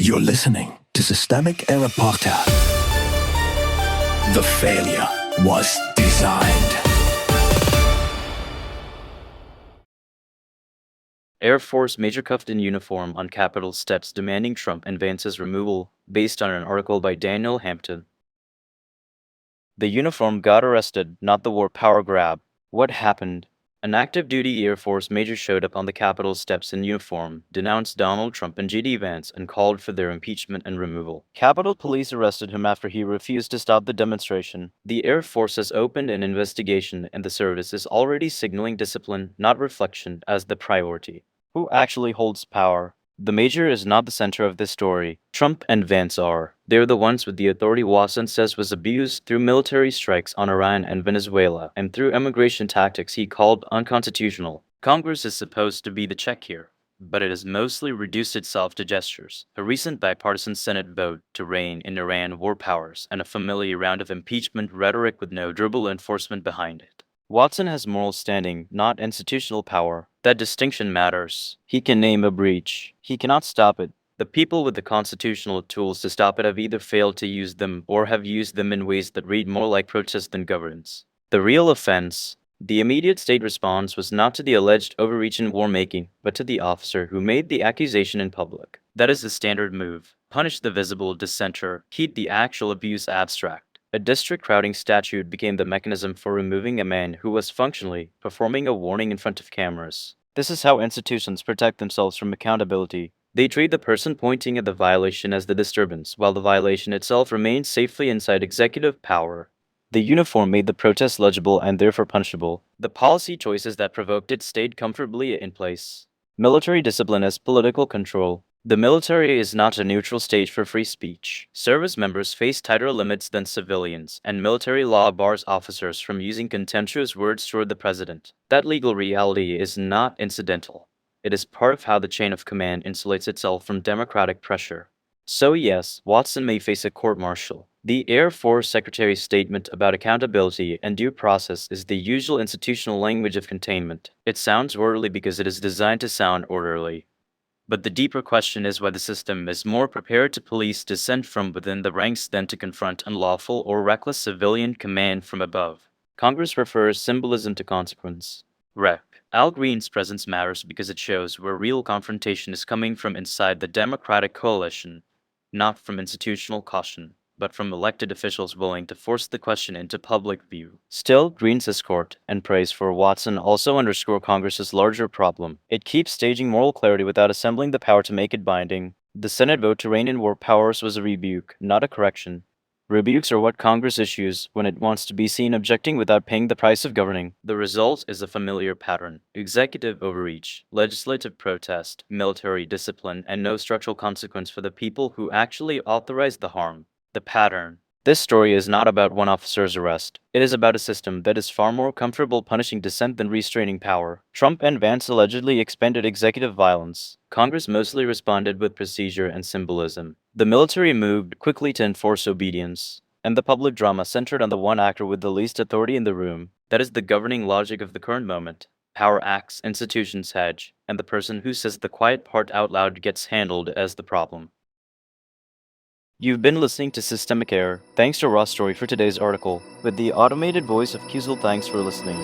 You're listening to Systemic Error Podcast. The failure was designed. Air Force major cuffed in uniform on Capitol steps demanding Trump and Vance's removal, based on an article by Daniel Hampton. The uniform got arrested, not the war power grab. What happened? An active-duty Air Force major showed up on the Capitol steps in uniform, denounced Donald Trump and J.D. Vance, and called for their impeachment and removal. Capitol Police arrested him after he refused to stop the demonstration. The Air Force has opened an investigation, and the service is already signaling discipline, not reflection, as the priority. Who actually holds power? The major is not the center of this story. Trump and Vance are. They're the ones with the authority Watson says was abused through military strikes on Iran and Venezuela, and through immigration tactics he called unconstitutional. Congress is supposed to be the check here, but it has mostly reduced itself to gestures. A recent bipartisan Senate vote to rein in Iran war powers, and a familiar round of impeachment rhetoric with no durable enforcement behind it. Watson has moral standing, not institutional power. That distinction matters. He can name a breach. He cannot stop it. The people with the constitutional tools to stop it have either failed to use them or have used them in ways that read more like protest than governance. The real offense, the immediate state response, was not to the alleged overreach in war-making, but to the officer who made the accusation in public. That is the standard move. Punish the visible dissenter, keep the actual abuse abstract. A district crowding statute became the mechanism for removing a man who was functionally performing a warning in front of cameras. This is how institutions protect themselves from accountability. They treat the person pointing at the violation as the disturbance, while the violation itself remains safely inside executive power. The uniform made the protest legible and therefore punishable. The policy choices that provoked it stayed comfortably in place. Military discipline as political control. The military is not a neutral stage for free speech. Service members face tighter limits than civilians, and military law bars officers from using contemptuous words toward the president. That legal reality is not incidental. It is part of how the chain of command insulates itself from democratic pressure. So yes, Watson may face a court-martial. The Air Force Secretary's statement about accountability and due process is the usual institutional language of containment. It sounds orderly because it is designed to sound orderly. But the deeper question is why the system is more prepared to police dissent from within the ranks than to confront unlawful or reckless civilian command from above. Congress refers symbolism to consequence. Rep. Al Green's presence matters because it shows where real confrontation is coming from inside the Democratic coalition, not from institutional caution, but from elected officials willing to force the question into public view. Still, Green's escort and praise for Watson also underscore Congress's larger problem. It keeps staging moral clarity without assembling the power to make it binding. The Senate vote to rein in war powers was a rebuke, not a correction. Rebukes are what Congress issues when it wants to be seen objecting without paying the price of governing. The result is a familiar pattern: executive overreach, legislative protest, military discipline, and no structural consequence for the people who actually authorize the harm. The pattern. This story is not about one officer's arrest. It is about a system that is far more comfortable punishing dissent than restraining power. Trump and Vance allegedly expended executive violence. Congress mostly responded with procedure and symbolism. The military moved quickly to enforce obedience, and the public drama centered on the one actor with the least authority in the room. That is the governing logic of the current moment. Power acts, institutions hedge, and the person who says the quiet part out loud gets handled as the problem. You've been listening to Systemic Error. Thanks to Raw Story for today's article. With the automated voice of Kuzil, thanks for listening.